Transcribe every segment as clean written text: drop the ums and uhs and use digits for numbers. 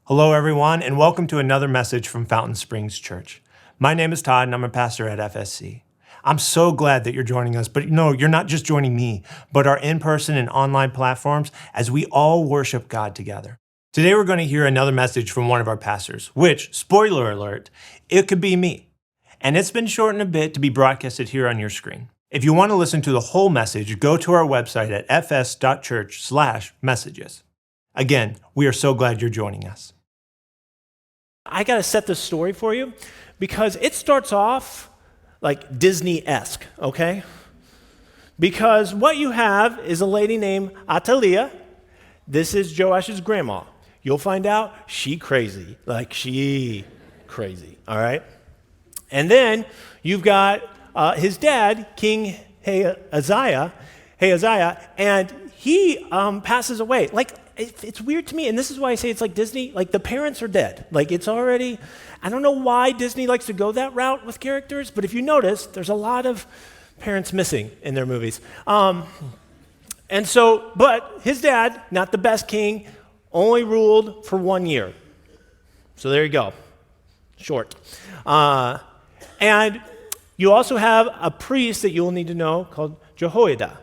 Hello, everyone, and welcome to another message from Fountain Springs Church. My name is Todd, and I'm a pastor at FSC. I'm so glad that you're joining us, but no, you're not just joining me, but our in-person and online platforms as we all worship God together. Today, we're going to hear another message from one of our pastors, which, spoiler alert, it could be me. And it's been shortened a bit to be broadcasted here on your screen. If you want to listen to the whole message, go to our website at fs.church/messages. Again, we are so glad you're joining us. I got to set this story for you because it starts off like Disney-esque, okay? Because what you have is a lady named Athaliah. This is Joash's grandma. You'll find out she crazy, all right? And then you've got his dad, King Ahaziah, and he passes away. It's weird to me, and this is why I say it's like Disney, like the parents are dead. Like it's already, I don't know why Disney likes to go that route with characters, but if you notice, there's a lot of parents missing in their movies. But his dad, not the best king, only ruled for 1 year. So there you go, short. And you also have a priest that you'll need to know called Jehoiada.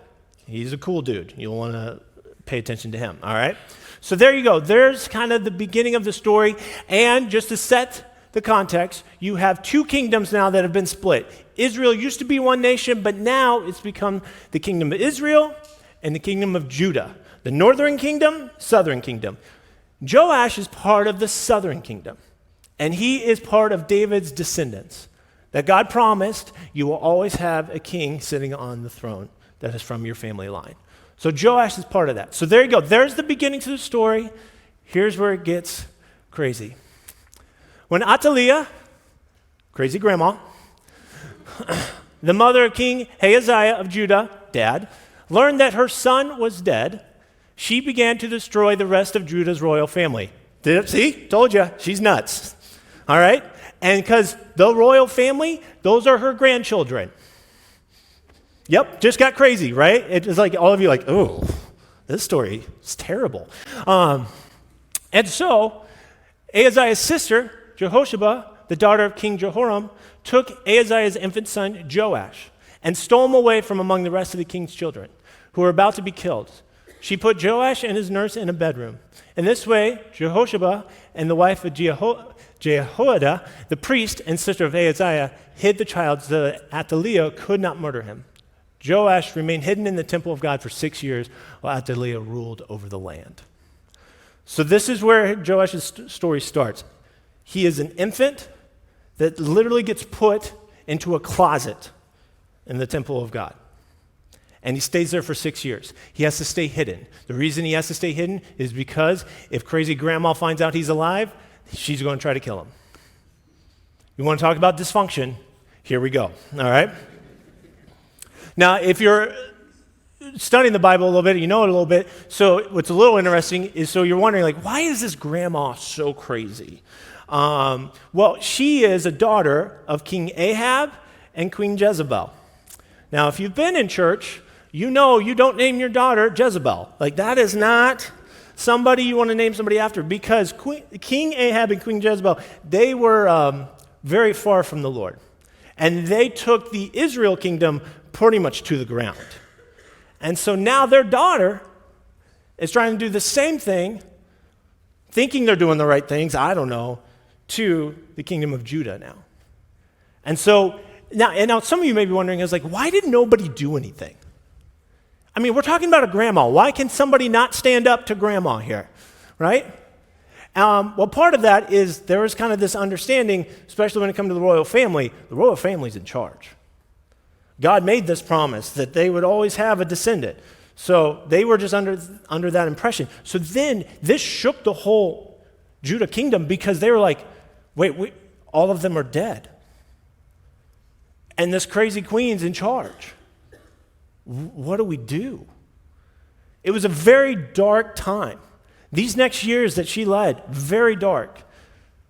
He's a cool dude. You'll want to pay attention to him, all right? So there you go. There's kind of the beginning of the story. And just to set the context, you have two kingdoms now that have been split. Israel used to be one nation, but now it's become the kingdom of Israel and the kingdom of Judah. The northern kingdom, southern kingdom. Joash is part of the southern kingdom, and he is part of David's descendants. That God promised you will always have a king sitting on the throne that is from your family line. So Joash is part of that. So there you go. There's the beginning to the story. Here's where it gets crazy. When Athaliah, crazy grandma, the mother of King Ahaziah of Judah, dad, learned that her son was dead, she began to destroy the rest of Judah's royal family. See? Told you. She's nuts. All right? And because the royal family, those are her grandchildren. Yep, just got crazy, right? It was like all of you like, oh, this story is terrible. And so Ahaziah's sister, Jehosheba, the daughter of King Jehoram, took Ahaziah's infant son, Joash, and stole him away from among the rest of the king's children, who were about to be killed. She put Joash and his nurse in a bedroom. In this way, Jehosheba and the wife of Jehoiada, the priest and sister of Ahaziah, hid the child so that Athaliah could not murder him. Joash remained hidden in the temple of God for 6 years while Athaliah ruled over the land. So this is where Joash's story starts. He is an infant that literally gets put into a closet in the temple of God. And he stays there for 6 years. He has to stay hidden. The reason he has to stay hidden is because if crazy grandma finds out he's alive, she's going to try to kill him. You want to talk about dysfunction? Here we go, all right? Now, if you're studying the Bible a little bit, you know it a little bit, so what's a little interesting is, so you're wondering, like, why is this grandma so crazy? Well, she is a daughter of King Ahab and Queen Jezebel. Now, if you've been in church, you know you don't name your daughter Jezebel. Like, that is not somebody you want to name somebody after, because King Ahab and Queen Jezebel, they were very far from the Lord. And they took the Israel kingdom pretty much to the ground. And so now their daughter is trying to do the same thing, thinking they're doing the right things, I don't know, to the kingdom of Judah now. And so now some of you may be wondering, is like, why did nobody do anything? I mean, we're talking about a grandma. Why can somebody not stand up to grandma here, right? Well, part of that is there is kind of this understanding, especially when it comes to the royal family's in charge. God made this promise that they would always have a descendant. So they were just under that impression. So then this shook the whole Judah kingdom because they were like, wait, all of them are dead. And this crazy queen's in charge. What do we do? It was a very dark time. These next years that she led, very dark.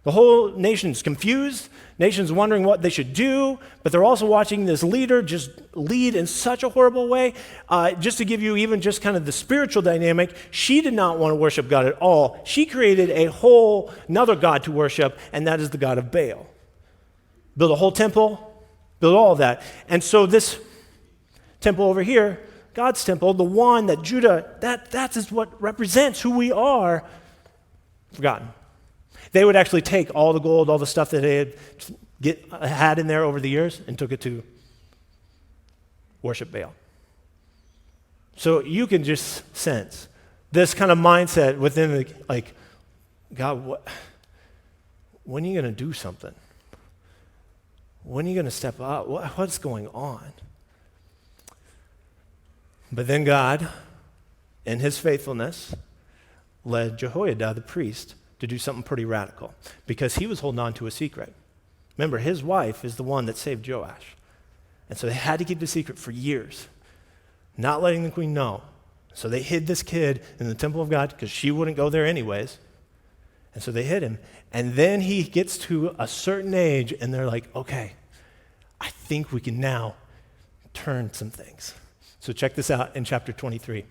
The whole nation's confused. Nation's wondering what they should do, but they're also watching this leader just lead in such a horrible way. Just to give you even just kind of the spiritual dynamic, she did not want to worship God at all. She created another god to worship, and that is the god of Baal. Build a whole temple, build all of that. And so this temple over here, God's temple, the one that Judah, that is what represents who we are, forgotten. They would actually take all the gold, all the stuff that they had in there over the years and took it to worship Baal. So you can just sense this kind of mindset within God, when are you going to do something? When are you going to step up? What's going on? But then God, in his faithfulness, led Jehoiada, the priest, to do something pretty radical because he was holding on to a secret. Remember, his wife is the one that saved Joash. And so they had to keep the secret for years, not letting the queen know. So they hid this kid in the temple of God because she wouldn't go there anyways. And so they hid him. And then he gets to a certain age and they're like, okay, I think we can now turn some things. So check this out in chapter 23.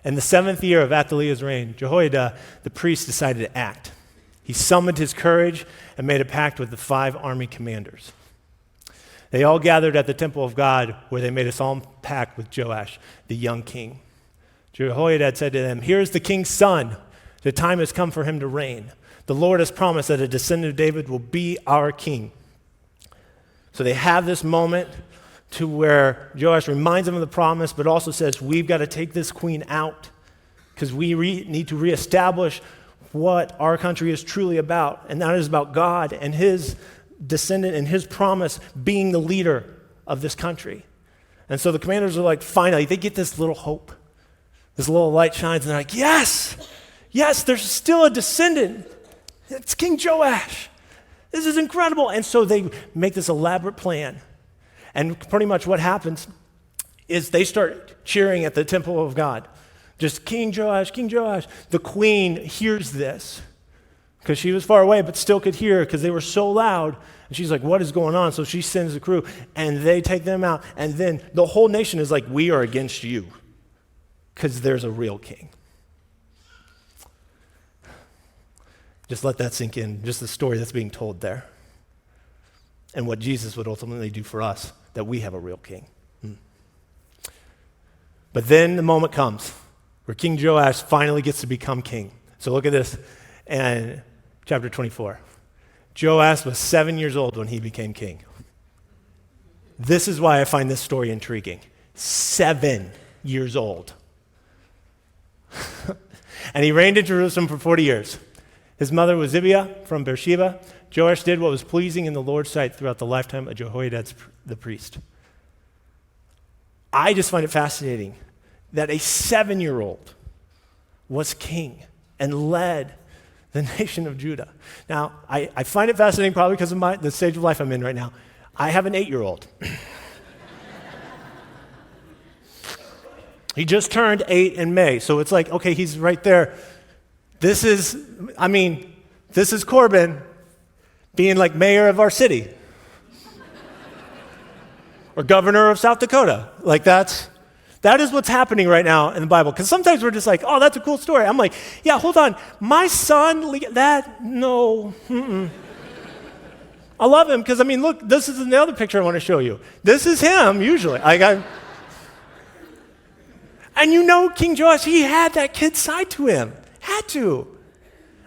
In the 7th year of Athaliah's reign, Jehoiada, the priest, decided to act. He summoned his courage and made a pact with the 5 army commanders. They all gathered at the temple of God where they made a solemn pact with Joash, the young king. Jehoiada said to them, "Here is the king's son. The time has come for him to reign. The Lord has promised that a descendant of David will be our king." So they have this moment to where Joash reminds them of the promise, but also says, we've got to take this queen out because we need to reestablish what our country is truly about, and that is about God and his descendant and his promise being the leader of this country. And so the commanders are like, finally, they get this little hope. This little light shines, and they're like, yes, there's still a descendant. It's King Joash. This is incredible. And so they make this elaborate plan. And pretty much what happens is they start cheering at the temple of God. Just King Joash, King Joash. The queen hears this because she was far away but still could hear because they were so loud. And she's like, what is going on? So she sends the crew and they take them out. And then the whole nation is like, we are against you because there's a real king. Just let that sink in, just the story that's being told there. And what Jesus would ultimately do for us, that we have a real king. But then the moment comes where King Joash finally gets to become king. So look at this in chapter 24. Joash was 7 years old when he became king. This is why I find this story intriguing. 7 years old. And he reigned in Jerusalem for 40 years. His mother was Zibiah from Beersheba. Joash did what was pleasing in the Lord's sight throughout the lifetime of Jehoiada the priest. I just find it fascinating that a 7-year-old was king and led the nation of Judah. Now, I find it fascinating probably because of the stage of life I'm in right now. I have an 8-year-old. He just turned 8 in May, so it's like, okay, he's right there. This is Corbin being like mayor of our city or governor of South Dakota. Like that is what's happening right now in the Bible. Because sometimes we're just like, oh, that's a cool story. I'm like, yeah, hold on. My son, no. I love him because, look, this is another picture I want to show you. This is him, usually. And King Joash, he had that kid side to him. Had to.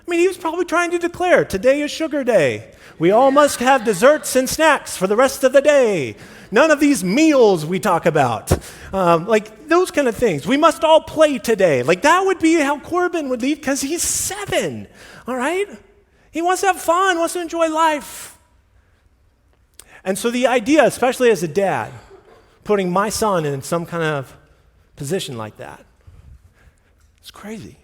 He was probably trying to declare, today is sugar day. We all must have desserts and snacks for the rest of the day. None of these meals we talk about. Those kind of things. We must all play today. That would be how Corbin would leave because he's 7, all right? He wants to have fun, wants to enjoy life. And so the idea, especially as a dad, putting my son in some kind of position like that, it's crazy.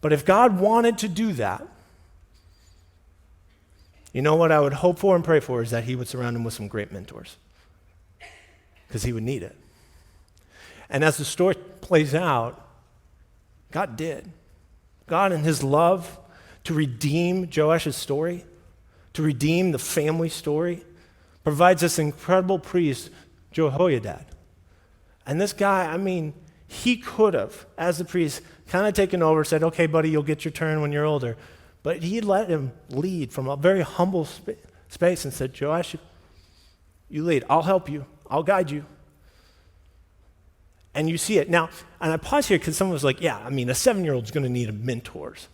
But if God wanted to do that, you know what I would hope for and pray for is that he would surround him with some great mentors because he would need it. And as the story plays out, God did. God in his love to redeem Joash's story, to redeem the family story, provides this incredible priest, Jehoiada. And this guy, he could have, as the priest, kind of taken over, said, okay, buddy, you'll get your turn when you're older. But he let him lead from a very humble space and said, Joash, you lead. I'll help you. I'll guide you. And you see it. Now, and I pause here because someone was like, yeah, a 7-year-old's going to need mentors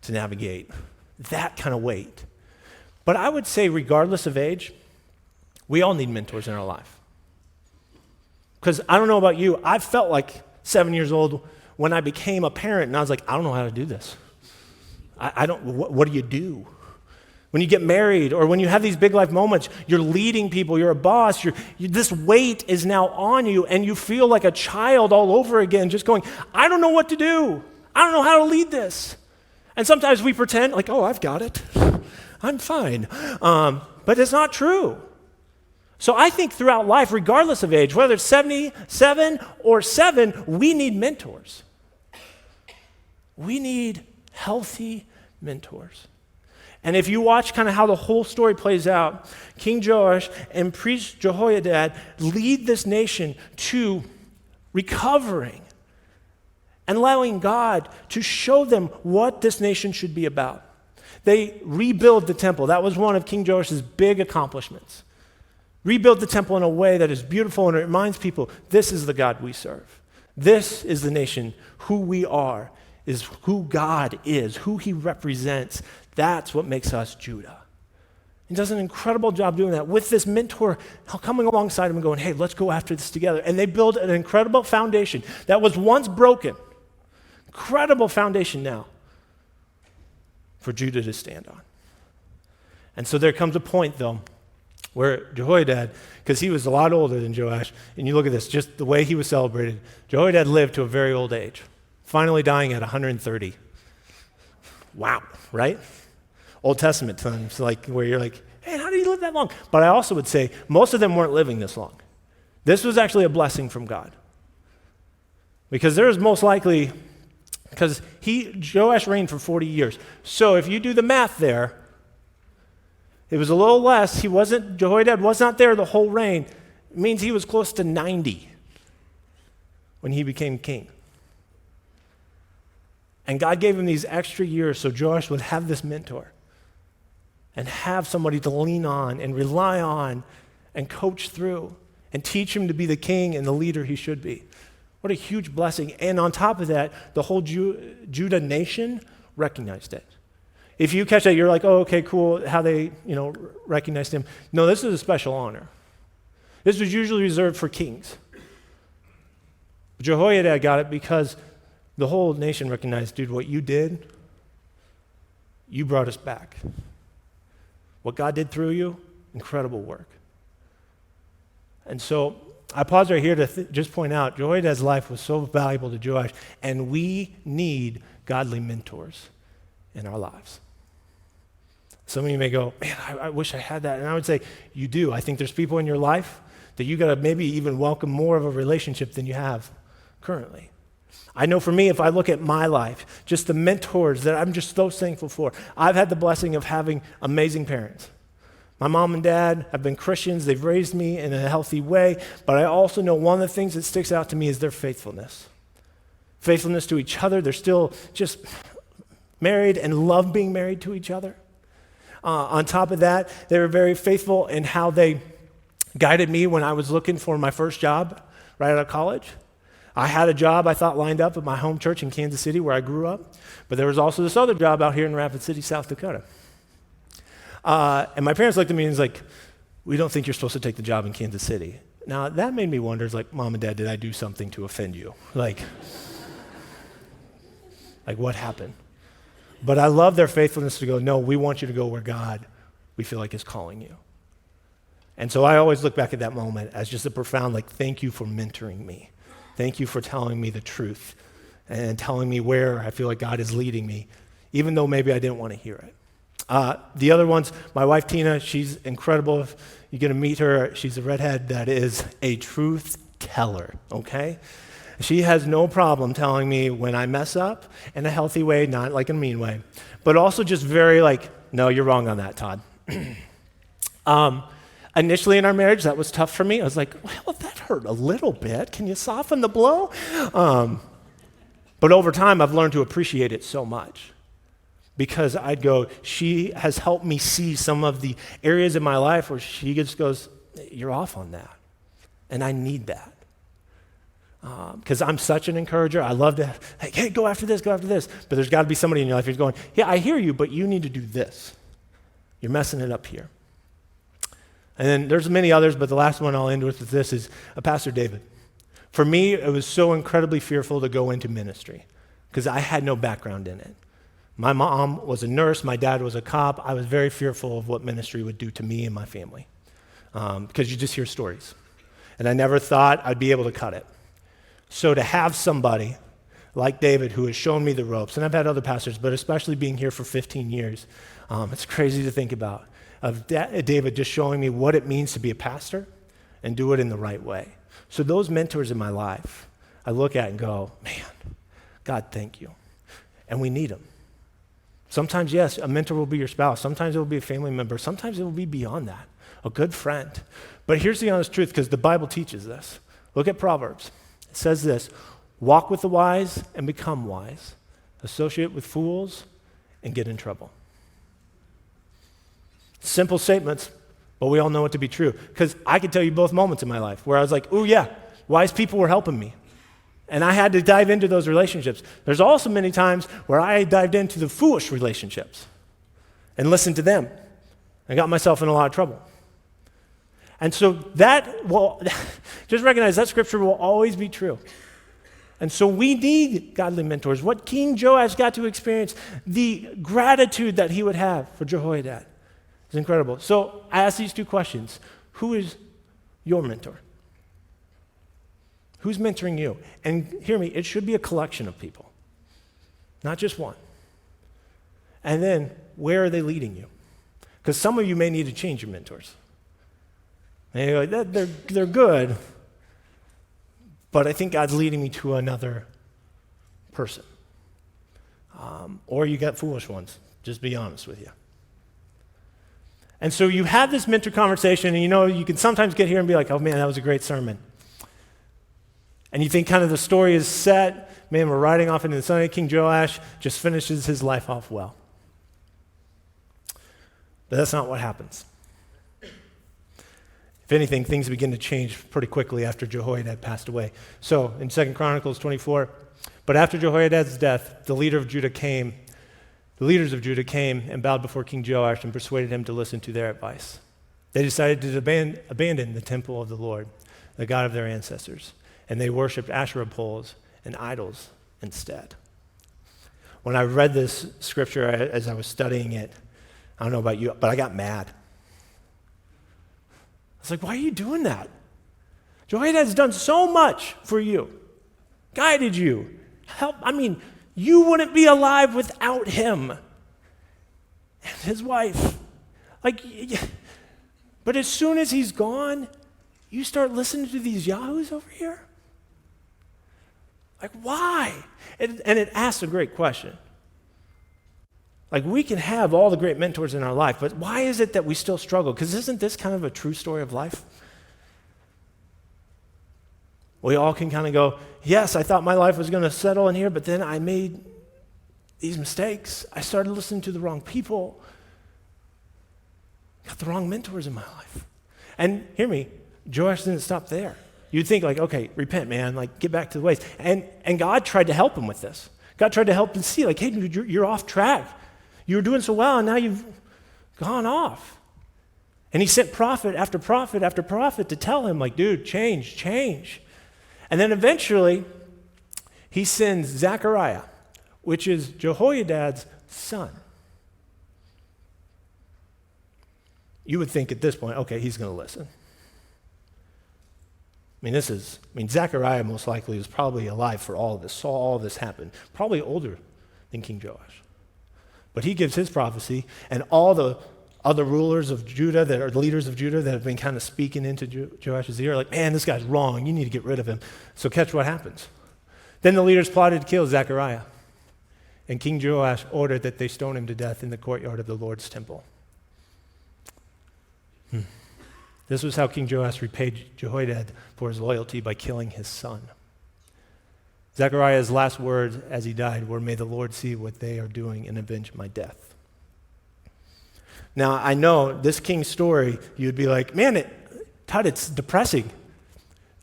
to navigate that kind of weight. But I would say, regardless of age, we all need mentors in our life. Because I don't know about you, I felt like 7 years old when I became a parent, and I was like, I don't know how to do this. What do you do? When you get married or when you have these big life moments, you're leading people, you're a boss, this weight is now on you, and you feel like a child all over again, just going, I don't know what to do. I don't know how to lead this. And sometimes we pretend like, oh, I've got it. I'm fine. But it's not true. So I think throughout life, regardless of age, whether it's 77 or 7, we need mentors. We need healthy mentors. And if you watch kind of how the whole story plays out, King Joash and priest Jehoiada lead this nation to recovering and allowing God to show them what this nation should be about. They rebuild the temple. That was one of King Joash's big accomplishments. Rebuild the temple in a way that is beautiful and it reminds people, this is the God we serve. This is the nation. Who we are is who God is, who he represents. That's what makes us Judah. He does an incredible job doing that with this mentor coming alongside him and going, hey, let's go after this together. And they build an incredible foundation that was once broken. Incredible foundation now for Judah to stand on. And so there comes a point, though, where Jehoiada, because he was a lot older than Joash, and you look at this, just the way he was celebrated, Jehoiada lived to a very old age, finally dying at 130. Wow, right? Old Testament times, like where you're like, hey, how did he live that long? But I also would say most of them weren't living this long. This was actually a blessing from God. Because there is most likely, because Joash reigned for 40 years. So if you do the math there, it was a little less. Jehoiada was not there the whole reign. It means he was close to 90 when he became king. And God gave him these extra years so Joash would have this mentor and have somebody to lean on and rely on and coach through and teach him to be the king and the leader he should be. What a huge blessing. And on top of that, the whole Judah nation recognized it. If you catch that, you're like, oh, okay, cool, how they, recognized him. No, this is a special honor. This was usually reserved for kings. Jehoiada got it because the whole nation recognized, dude, what you did, you brought us back. What God did through you, incredible work. And so I pause right here to just point out, Jehoiada's life was so valuable to Joash, and we need godly mentors in our lives. Some of you may go, man, I wish I had that. And I would say, you do. I think there's people in your life that you got to maybe even welcome more of a relationship than you have currently. I know for me, if I look at my life, just the mentors that I'm just so thankful for, I've had the blessing of having amazing parents. My mom and dad have been Christians. They've raised me in a healthy way. But I also know one of the things that sticks out to me is their faithfulness. Faithfulness to each other. They're still just married and love being married to each other. On top of that, they were very faithful in how they guided me when I was looking for my first job right out of college. I had a job I thought lined up at my home church in Kansas City where I grew up, but there was also this other job out here in Rapid City, South Dakota. And my parents looked at me and was like, we don't think you're supposed to take the job in Kansas City. Now, that made me wonder, it's like, Mom and Dad, did I do something to offend you? Like what happened? But I love their faithfulness to go, no, we want you to go where God, we feel like, is calling you. And so I always look back at that moment as just a profound, thank you for mentoring me. Thank you for telling me the truth and telling me where I feel like God is leading me, even though maybe I didn't want to hear it. The other ones, my wife Tina, she's incredible. If you're going to meet her, she's a redhead that is a truth teller, okay? She has no problem telling me when I mess up in a healthy way, not like in a mean way, but also just very like, no, you're wrong on that, Todd. Initially in our marriage, that was tough for me. I was like, well, that hurt a little bit. Can you soften the blow? But over time, I've learned to appreciate it so much because I'd go, she has helped me see some of the areas in my life where she just goes, you're off on that. And I need that. Because I'm such an encourager. I love to, like, hey, go after this, go after this. But there's got to be somebody in your life who's going, yeah, I hear you, but you need to do this. You're messing it up here. And then there's many others, but the last one I'll end with this is Pastor David. For me, it was so incredibly fearful to go into ministry because I had no background in it. My mom was a nurse. My dad was a cop. I was very fearful of what ministry would do to me and my family because you just hear stories. And I never thought I'd be able to cut it. So to have somebody like David who has shown me the ropes, and I've had other pastors, but especially being here for 15 years, it's crazy to think about, of David just showing me what it means to be a pastor and do it in the right way. So those mentors in my life, I look at and go, man, God, thank you. And we need them. Sometimes, yes, a mentor will be your spouse. Sometimes it will be a family member. Sometimes it will be beyond that, a good friend. But here's the honest truth, because the Bible teaches this. Look at Proverbs. It says this, walk with the wise and become wise. Associate with fools and get in trouble. Simple statements, but we all know it to be true. Because I can tell you both moments in my life where I was like, oh yeah, wise people were helping me. And I had to dive into those relationships. There's also many times where I dived into the foolish relationships and listened to them and got myself in a lot of trouble. And so that will, just recognize that scripture will always be true. And so we need godly mentors. What King Joash got to experience, the gratitude that he would have for Jehoiada is incredible. So I ask these two questions. Who is your mentor? Who's mentoring you? And hear me, it should be a collection of people, not just one. And then, where are they leading you? Because some of you may need to change your mentors. And you're like, they're good, but I think God's leading me to another person. Or you got foolish ones, just be honest with you. And so you have this mentor conversation, and you can sometimes get here and be like, oh man, that was a great sermon. And you think kind of the story is set, man, we're riding off into the sunny. King Joash just finishes his life off well. But that's not what happens. If anything, things begin to change pretty quickly after Jehoiada had passed away. So in 2 Chronicles 24, but after Jehoiada's death, the leaders of Judah came and bowed before King Joash and persuaded him to listen to their advice. They decided to abandon the temple of the Lord, the God of their ancestors, and they worshiped Asherah poles and idols instead. When I read this scripture as I was studying it, I don't know about you, but I got mad. I was like, why are you doing that? Jehoiada has done so much for you, guided you, you wouldn't be alive without him and his wife. But as soon as he's gone, you start listening to these yahoos over here? Why? And it asks a great question. We can have all the great mentors in our life, but why is it that we still struggle? Because isn't this kind of a true story of life? We all can kind of go, yes, I thought my life was going to settle in here, but then I made these mistakes. I started listening to the wrong people. Got the wrong mentors in my life. And hear me, Joash didn't stop there. You'd think okay, repent, man, get back to the ways. And God tried to help him with this. God tried to help him see, hey, dude, you're off track. You were doing so well, and now you've gone off. And he sent prophet after prophet after prophet to tell him, dude, change. And then eventually, he sends Zechariah, which is Jehoiada's son. You would think at this point, okay, he's going to listen. Zechariah most likely was probably alive for all of this, saw all of this happen, probably older than King Joash. But he gives his prophecy, and all the other rulers of Judah, that are leaders of Judah, that have been kind of speaking into Joash's ear, man, this guy's wrong, you need to get rid of him. So catch what happens. Then the leaders plotted to kill Zechariah, and King Joash ordered that they stone him to death in the courtyard of the Lord's temple. This was how King Joash repaid Jehoiada for his loyalty by killing his son. Zechariah's last words as he died were, "May the Lord see what they are doing and avenge my death." Now, I know this king's story, you'd be like, man, Todd, it's depressing.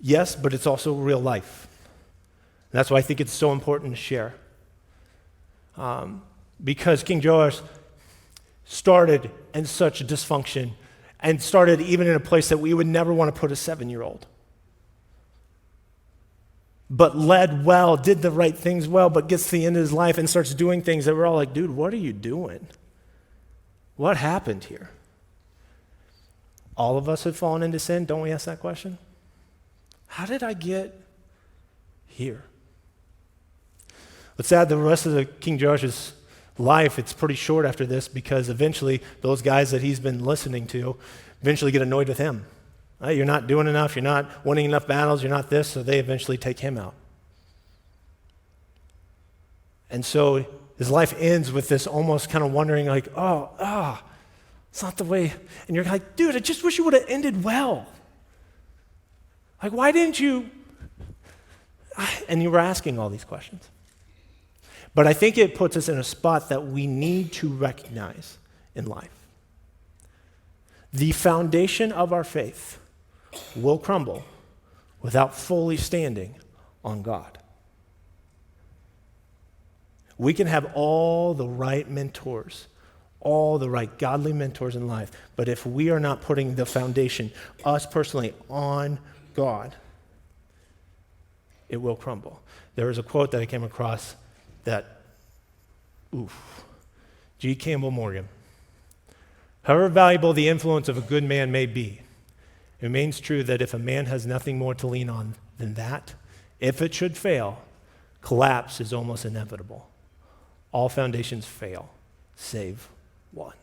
Yes, but it's also real life. And that's why I think it's so important to share. Because King Joash started in such dysfunction and started even in a place that we would never want to put a 7-year-old. But led well, did the right things well, but gets to the end of his life and starts doing things that we're all like, dude, what are you doing? What happened here? All of us have fallen into sin. Don't we ask that question? How did I get here? What's sad, the rest of the King Joash's life, it's pretty short after this because eventually those guys that he's been listening to eventually get annoyed with him. You're not doing enough. You're not winning enough battles. You're not this. So they eventually take him out. And so his life ends with this almost kind of wondering like, it's not the way. And you're like, dude, I just wish you would have ended well. Like, why didn't you? And you were asking all these questions. But I think it puts us in a spot that we need to recognize in life. The foundation of our faith will crumble without fully standing on God. We can have all the right mentors, all the right godly mentors in life, but if we are not putting the foundation, us personally, on God, it will crumble. There was a quote that I came across that, G. Campbell Morgan. However valuable the influence of a good man may be, it remains true that if a man has nothing more to lean on than that, if it should fail, collapse is almost inevitable. All foundations fail, save one.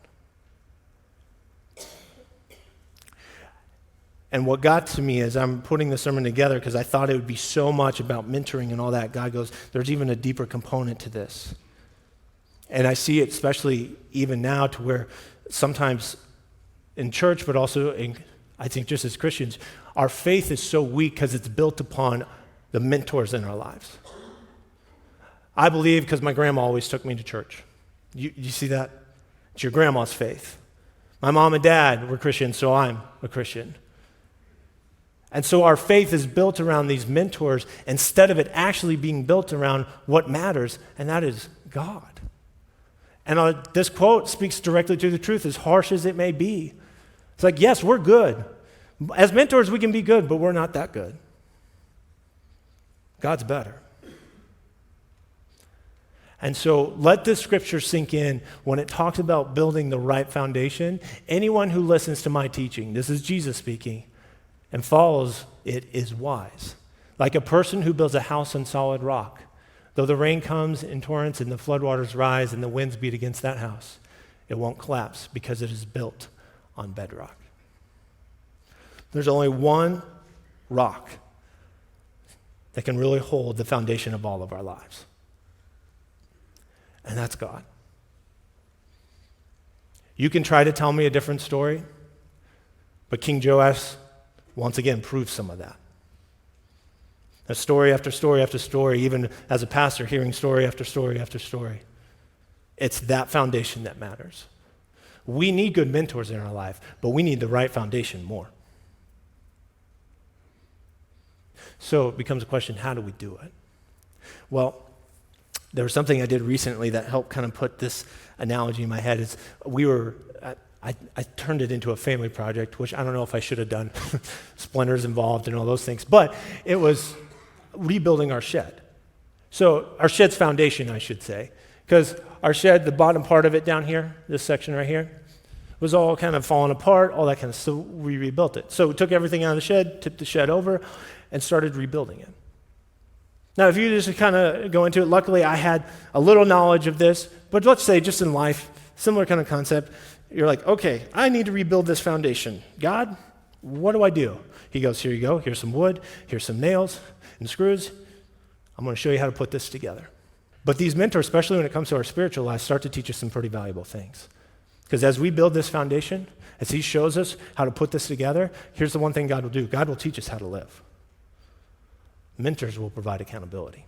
And what got to me as I'm putting the sermon together, because I thought it would be so much about mentoring and all that, God goes, there's even a deeper component to this. And I see it especially even now to where sometimes in church, but also I think just as Christians, our faith is so weak because it's built upon the mentors in our lives. I believe because my grandma always took me to church. You see that? It's your grandma's faith. My mom and dad were Christians, so I'm a Christian. And so our faith is built around these mentors instead of it actually being built around what matters, and that is God. And this quote speaks directly to the truth, as harsh as it may be. It's like, yes, we're good. As mentors, we can be good, but we're not that good. God's better. And so let this scripture sink in when it talks about building the right foundation. Anyone who listens to my teaching, this is Jesus speaking, and follows it is wise. Like a person who builds a house on solid rock. Though the rain comes in torrents and the floodwaters rise and the winds beat against that house, it won't collapse because it is built on bedrock. There's only one rock that can really hold the foundation of all of our lives. And that's God. You can try to tell me a different story, but King Joash once again proves some of that. That's story after story after story, even as a pastor hearing story after story after story. It's that foundation that matters. We need good mentors in our life, but we need the right foundation more. So it becomes a question, how do we do it? Well, there was something I did recently that helped kind of put this analogy in my head. I turned it into a family project, which I don't know if I should have done. Splinters involved and all those things. But it was rebuilding our shed. So our shed's foundation, I should say. Because our shed, the bottom part of it down here, this section right here, was all kind of falling apart, all that kind of stuff. So we rebuilt it. So we took everything out of the shed, tipped the shed over, and started rebuilding it. Now, if you just kind of go into it, luckily I had a little knowledge of this, but let's say just in life, similar kind of concept, you're like, okay, I need to rebuild this foundation. God, what do I do? He goes, here you go, here's some wood, here's some nails and screws. I'm going to show you how to put this together. But these mentors, especially when it comes to our spiritual life, start to teach us some pretty valuable things. Because as we build this foundation, as he shows us how to put this together, here's the one thing God will do. God will teach us how to live. Mentors will provide accountability.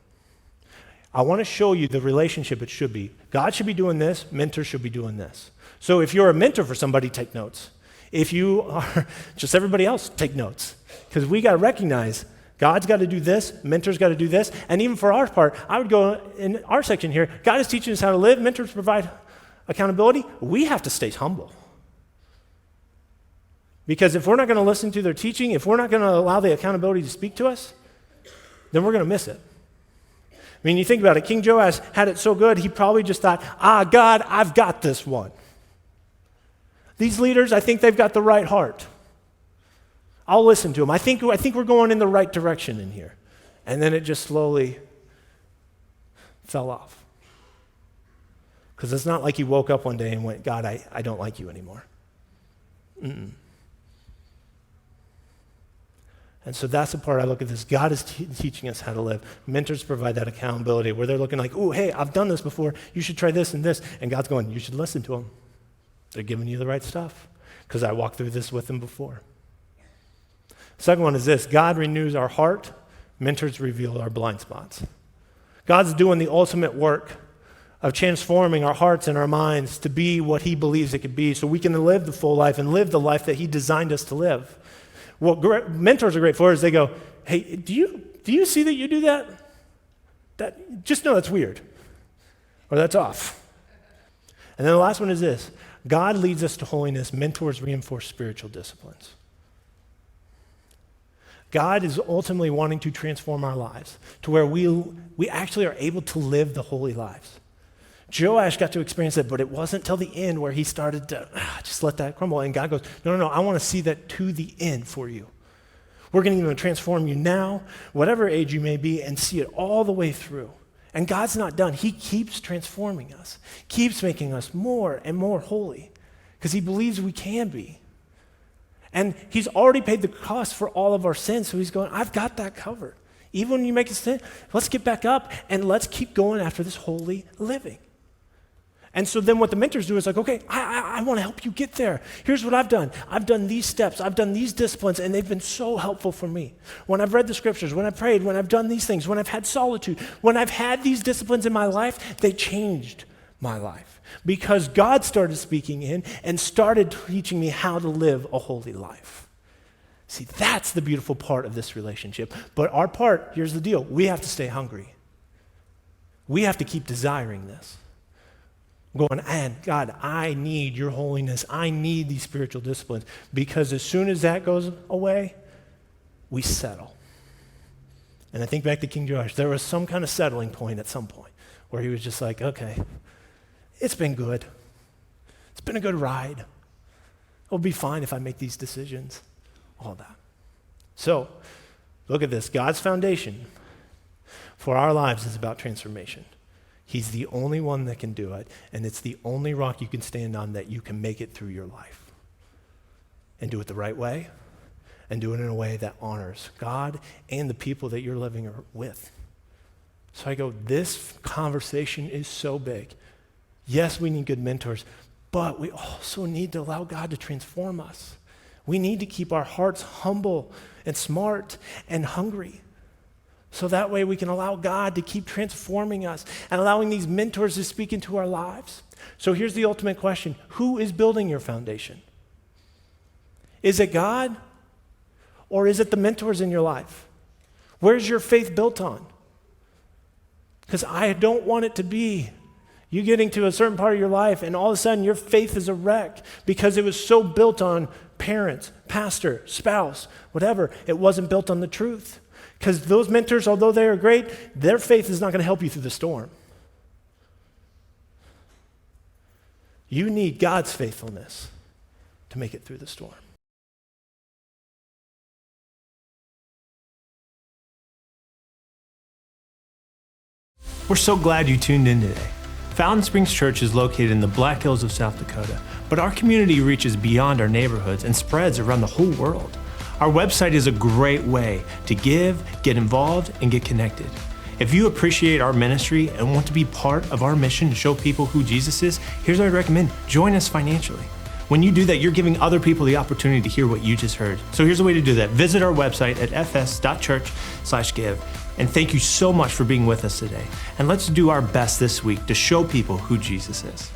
I want to show you the relationship it should be. God should be doing this, mentors should be doing this. So if you're a mentor for somebody, take notes. If you are just everybody else, take notes. Because we got to recognize God's got to do this, mentors got to do this, and even for our part, I would go in our section here, God is teaching us how to live, mentors provide accountability. We have to stay humble. Because if we're not going to listen to their teaching, if we're not going to allow the accountability to speak to us, then we're going to miss it. I mean, you think about it, King Joash had it so good, he probably just thought, God, I've got this one. These leaders, I think they've got the right heart. I'll listen to them. I think we're going in the right direction in here. And then it just slowly fell off. Because it's not like he woke up one day and went, God, I don't like you anymore. Mm-mm. And so that's the part I look at this. God is teaching us how to live. Mentors provide that accountability where they're looking like, oh, hey, I've done this before. You should try this and this. And God's going, you should listen to them. They're giving you the right stuff because I walked through this with them before. Second one is this. God renews our heart. Mentors reveal our blind spots. God's doing the ultimate work of transforming our hearts and our minds to be what he believes it could be so we can live the full life and live the life that he designed us to live. What mentors are great for is they go, hey, do you see that you do that? Just know that's weird or that's off. And then the last one is this. God leads us to holiness. Mentors reinforce spiritual disciplines. God is ultimately wanting to transform our lives to where we actually are able to live the holy lives. Joash got to experience that, but it wasn't till the end where he started to just let that crumble. And God goes, no, I want to see that to the end for you. We're going to even transform you now, whatever age you may be, and see it all the way through. And God's not done. He keeps transforming us, keeps making us more and more holy because he believes we can be. And he's already paid the cost for all of our sins, so he's going, I've got that covered. Even when you make a sin, let's get back up and let's keep going after this holy living. And so then what the mentors do is like, okay, I want to help you get there. Here's what I've done. I've done these steps. I've done these disciplines, and they've been so helpful for me. When I've read the scriptures, when I've prayed, when I've done these things, when I've had solitude, when I've had these disciplines in my life, they changed my life because God started speaking in and started teaching me how to live a holy life. See, that's the beautiful part of this relationship. But our part, here's the deal. We have to stay hungry. We have to keep desiring this. Going, and God, I need your holiness. I need these spiritual disciplines. Because as soon as that goes away, we settle. And I think back to King Joash, there was some kind of settling point at some point where he was just like, okay, it's been good. It's been a good ride. It'll be fine if I make these decisions. All that. So, look at this. God's foundation for our lives is about transformation. He's the only one that can do it, and it's the only rock you can stand on that you can make it through your life. And do it the right way, and do it in a way that honors God and the people that you're living with. So I go, this conversation is so big. Yes, we need good mentors, but we also need to allow God to transform us. We need to keep our hearts humble and smart and hungry. So that way we can allow God to keep transforming us and allowing these mentors to speak into our lives. So here's the ultimate question. Who is building your foundation? Is it God or is it the mentors in your life? Where's your faith built on? Because I don't want it to be you getting to a certain part of your life and all of a sudden your faith is a wreck because it was so built on parents, pastor, spouse, whatever. It wasn't built on the truth. Because those mentors, although they are great, their faith is not going to help you through the storm. You need God's faithfulness to make it through the storm. We're so glad you tuned in today. Fountain Springs Church is located in the Black Hills of South Dakota, but our community reaches beyond our neighborhoods and spreads around the whole world. Our website is a great way to give, get involved, and get connected. If you appreciate our ministry and want to be part of our mission to show people who Jesus is, here's what I recommend. Join us financially. When you do that, you're giving other people the opportunity to hear what you just heard. So here's a way to do that. Visit our website at fs.church/give. And thank you so much for being with us today. And let's do our best this week to show people who Jesus is.